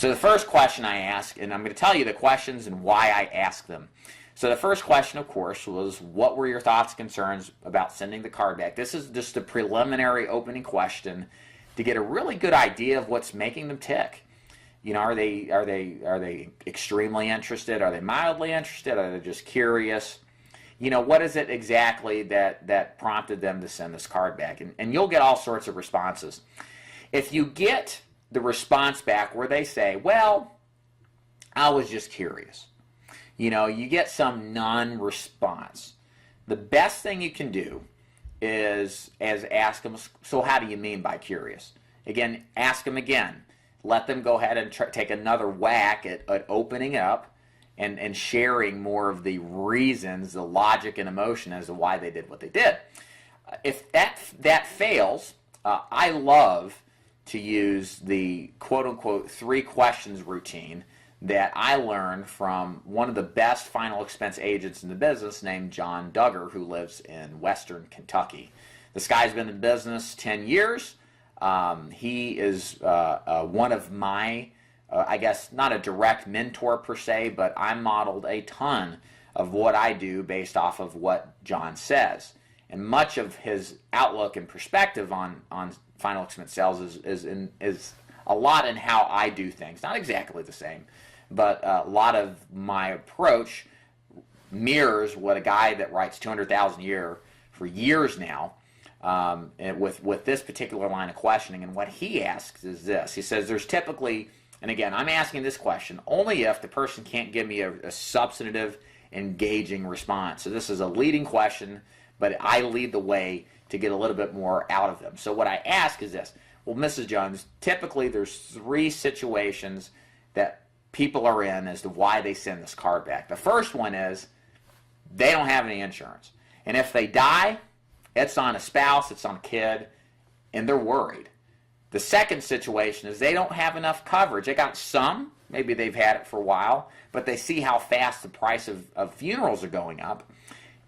So the first question I ask, and I'm going to tell you the questions and why I ask them. So the first question, of course, was what were your thoughts and concerns about sending the card back? This is just a preliminary opening question to get a really good idea of what's making them tick. You know, are they extremely interested? Are they mildly interested? Are they just curious? You know, what is it exactly that prompted them to send this card back? And you'll get all sorts of responses. If you get the response back where they say, well, I was just curious. You know, you get some non-response. The best thing you can do is ask them, so how do you mean by curious? Again, ask them again. Let them go ahead and take another whack at opening up and sharing more of the reasons, the logic and emotion as to why they did what they did. If that fails, I love to use the quote-unquote 3 questions routine that I learned from one of the best final expense agents in the business named John Duggar, who lives in Western Kentucky. This guy's been in business 10 years. He is one of my, I guess, not a direct mentor per se, but I modeled a ton of what I do based off of what John says. And much of his outlook and perspective on final expense sales is a lot in how I do things. Not exactly the same, but a lot of my approach mirrors what a guy that writes $200,000 a year for years now, and with this particular line of questioning. And what he asks is this. He says there's typically, and again, I'm asking this question only if the person can't give me a substantive, engaging response. So this is a leading question, but I lead the way to get a little bit more out of them. So what I ask is this. Well, Mrs. Jones, typically there's 3 situations that people are in as to why they send this card back. The first one is they don't have any insurance. And if they die, it's on a spouse, it's on a kid, and they're worried. The second situation is they don't have enough coverage. They got some, maybe they've had it for a while, but they see how fast the price of funerals are going up,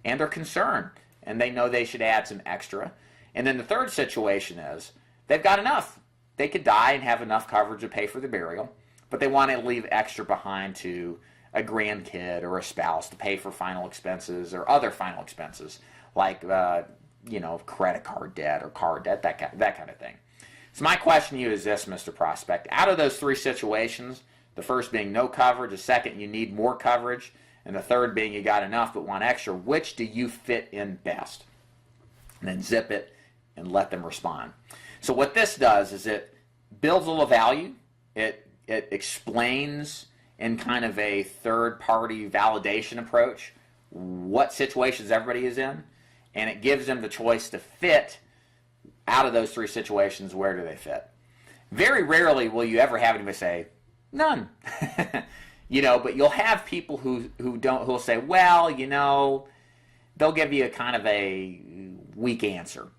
and they're concerned, and they know they should add some extra. And then the third situation is they've got enough. They could die and have enough coverage to pay for the burial, but they want to leave extra behind to a grandkid or a spouse to pay for final expenses or other final expenses like you know, credit card debt or car debt, that kind of thing. So my question to you is this, Mr. Prospect. Out of those 3 situations, the first being no coverage, the second you need more coverage, and the third being you got enough but want extra, which do you fit in best? And then zip it and let them respond. So what this does is it builds a little value. It explains in kind of a third-party validation approach what situations everybody is in, and it gives them the choice to fit out of those 3 situations. Where do they fit? Very rarely will you ever have anybody say, none. You know, but you'll have people who'll say, well, you know, they'll give you a kind of a weak answer.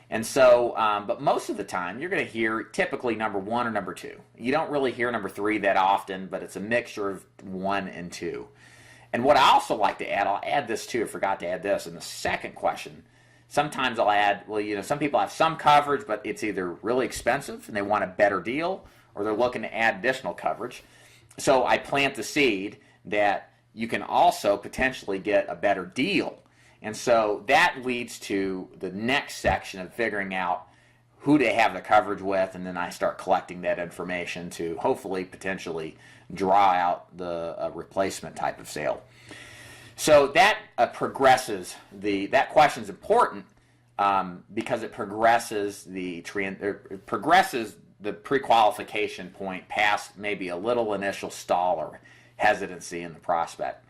And so, but most of the time, you're going to hear typically number 1 or number 2. You don't really hear number 3 that often, but it's a mixture of 1 and 2. And what I also like to add, I'll add this too, I forgot to add this in the second question. Sometimes I'll add, well, you know, some people have some coverage, but it's either really expensive and they want a better deal, or they're looking to add additional coverage. So I plant the seed that you can also potentially get a better deal. And so that leads to the next section of figuring out who they have the coverage with, and then I start collecting that information to hopefully potentially draw out the replacement type of sale. So that progresses that question is important because it progresses the pre-qualification point past maybe a little initial stall or hesitancy in the prospect.